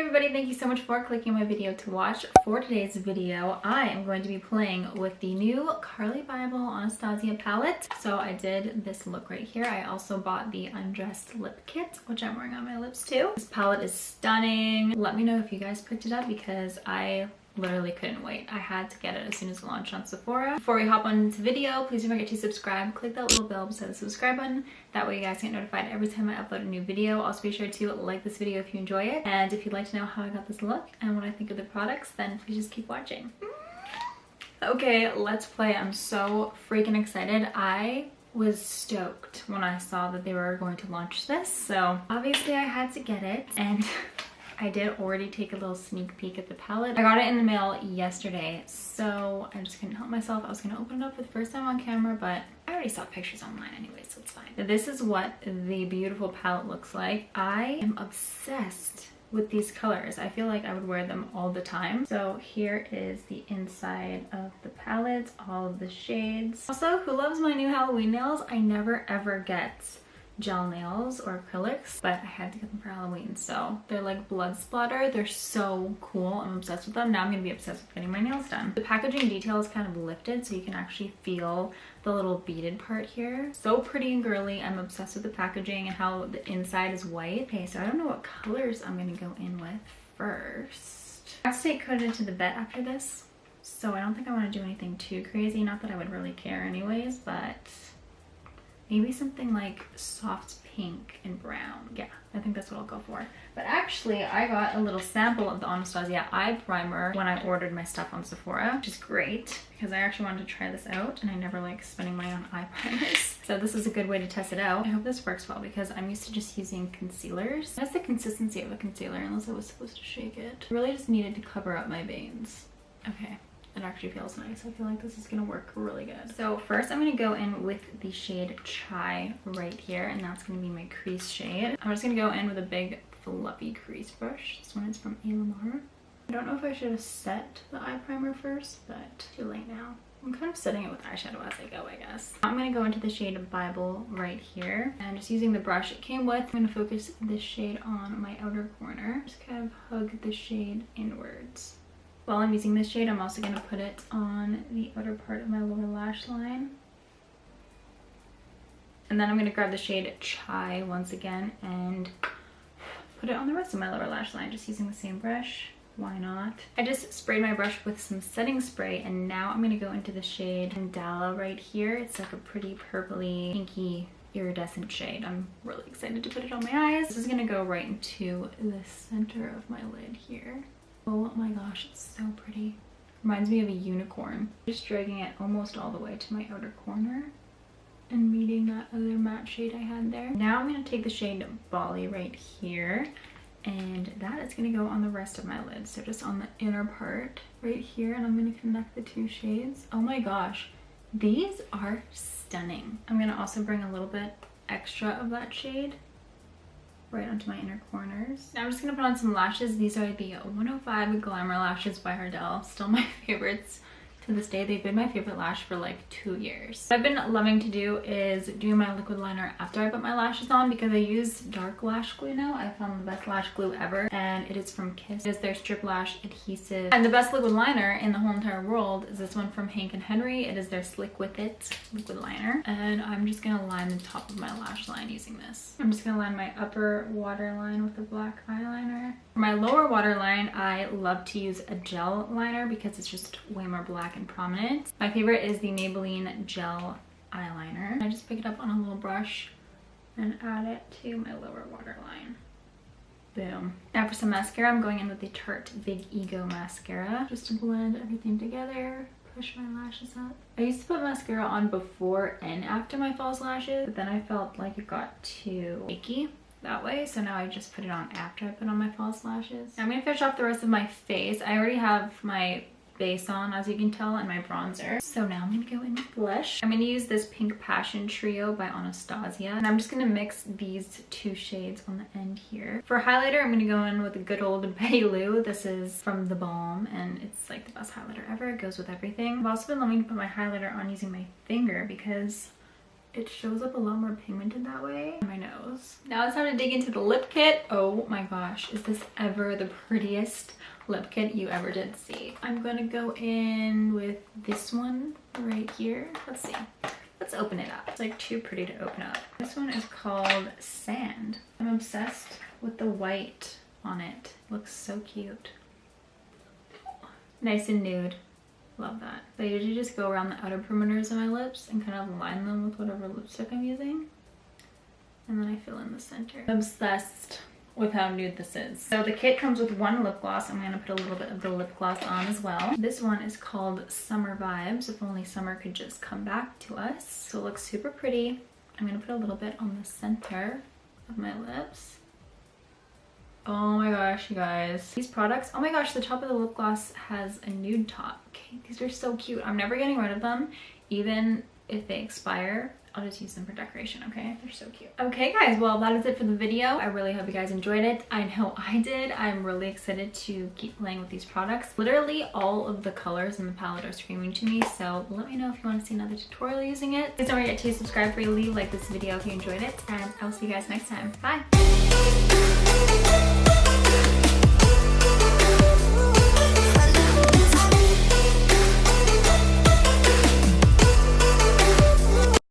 everybody, thank you so much for clicking my video to watch. For today's video, I am going to be playing with the new Carli Bybel Anastasia palette. So I did this look right here. I also bought the Undressed Lip Kit, which I'm wearing on my lips too. This palette is stunning. Let me know if you guys picked it up because I literally couldn't wait. I had to get it as soon as it launched on Sephora. Before we hop on into the video, please don't forget to subscribe. Click that little bell beside the subscribe button. That way you guys get notified every time I upload a new video. Also be sure to like this video if you enjoy it. And if you'd like to know how I got this look and what I think of the products, then please just keep watching. Okay, let's play. I'm so freaking excited. I was stoked when I saw that they were going to launch this. So obviously I had to get it, and I did already take a little sneak peek at the palette. I got it in the mail yesterday, so I just couldn't help myself. I was gonna open it up for the first time on camera, but I already saw pictures online anyway, so it's fine. This is what the beautiful palette looks like. I am obsessed with these colors. I feel like I would wear them all the time. So here is the inside of the palette, all of the shades. Also, who loves my new Halloween nails? I never ever get gel nails or acrylics, but I had to get them for Halloween. So they're like blood splatter. They're so cool. I'm obsessed with them. Now I'm gonna be obsessed with getting my nails done. The packaging detail is kind of lifted so you can actually feel the little beaded part here. So pretty and girly. I'm obsessed with the packaging and how the inside is white. Okay, so I don't know what colors I'm gonna go in with first. I have to take Coda to the vet after this, so I don't think I want to do anything too crazy. Not that I would really care anyways, but maybe something like soft pink and brown. Yeah, I think that's what I'll go for. But actually, I got a little sample of the Anastasia eye primer when I ordered my stuff on Sephora, which is great because I actually wanted to try this out and I never like spending my own eye primers. So this is a good way to test it out. I hope this works well because I'm used to just using concealers. That's the consistency of a concealer unless I was supposed to shake it. I really just needed to cover up my veins. Okay. It actually feels nice. I feel like this is gonna work really good. So first I'm gonna go in with the shade Chai right here, and that's gonna be my crease shade. I'm just gonna go in with a big fluffy crease brush. This one is from Alamar. I don't know if I should have set the eye primer first, but too late now. I'm kind of setting it with eyeshadow as I go, I guess. I'm gonna go into the shade Bybel right here, and just using the brush it came with, I'm gonna focus this shade on my outer corner. Just kind of hug the shade inwards. While I'm using this shade, I'm also going to put it on the outer part of my lower lash line. And then I'm going to grab the shade Chai once again and put it on the rest of my lower lash line, just using the same brush. Why not? I just sprayed my brush with some setting spray, and now I'm going to go into the shade Mandala right here. It's like a pretty purpley, pinky, iridescent shade. I'm really excited to put it on my eyes. This is going to go right into the center of my lid here. Oh my gosh, it's so pretty. Reminds me of a unicorn. Just dragging it almost all the way to my outer corner and meeting that other matte shade I had there. Now I'm going to take the shade Bali right here, and that is going to go on the rest of my lid. So just on the inner part right here, and I'm going to connect the two shades. Oh my gosh, these are stunning. I'm going to also bring a little bit extra of that shade right onto my inner corners. Now I'm just gonna put on some lashes. These are the 105 Glamour Lashes by Ardell. Still my favorites to this day. They've been my favorite lash for like 2 years. What I've been loving to do is do my liquid liner after I put my lashes on because I use dark lash glue now. I found the best lash glue ever, and it is from Kiss. It is their strip lash adhesive. And the best liquid liner in the whole entire world is this one from Hank and Henry. It is their Slick With It liquid liner. And I'm just gonna line the top of my lash line using this. I'm just gonna line my upper waterline with a black eyeliner. For my lower waterline, I love to use a gel liner because it's just way more black and prominent. My favorite is the Maybelline gel eyeliner. I just pick it up on a little brush and add it to my lower waterline. Boom. Now for some mascara, I'm going in with the Tarte Big Ego mascara just to blend everything together, push my lashes up. I used to put mascara on before and after my false lashes, but then I felt like it got too icky that way, so now I just put it on after I put on my false lashes. Now I'm gonna finish off the rest of my face. I already have my base on, as you can tell, and my bronzer. So now I'm gonna go in with blush. I'm gonna use this Pink Passion Trio by Anastasia, and I'm just gonna mix these two shades on the end here. For highlighter, I'm gonna go in with a good old Betty Lou. This is from The Balm, and it's like the best highlighter ever. It goes with everything. I've also been loving to put my highlighter on using my finger because it shows up a lot more pigmented that way on my nose. Now it's time to dig into the lip kit. Oh my gosh, is this ever the prettiest lip kit you ever did see? I'm gonna go in with this one right here. Let's see. Let's open it up. It's like too pretty to open up. This one is called Sand. I'm obsessed with the white on it. Looks so cute. Nice and nude. Love that. So I usually just go around the outer perimeters of my lips and kind of line them with whatever lipstick I'm using. And then I fill in the center. I'm obsessed with how nude this is. So the kit comes with one lip gloss. I'm gonna put a little bit of the lip gloss on as well. This one is called Summer Vibes. If only summer could just come back to us. So it looks super pretty. I'm gonna put a little bit on the center of my lips. Oh my gosh, you guys. These products, oh my gosh, the top of the lip gloss has a nude top. Okay, these are so cute. I'm never getting rid of them. Even if they expire, I'll just use them for decoration, okay? They're so cute. Okay guys, well that is it for the video. I really hope you guys enjoyed it. I know I did. I'm really excited to keep playing with these products. Literally all of the colors in the palette are screaming to me, so let me know if you want to see another tutorial using it. Please don't forget to subscribe for you, leave like this video if you enjoyed it, and I'll see you guys next time. Bye!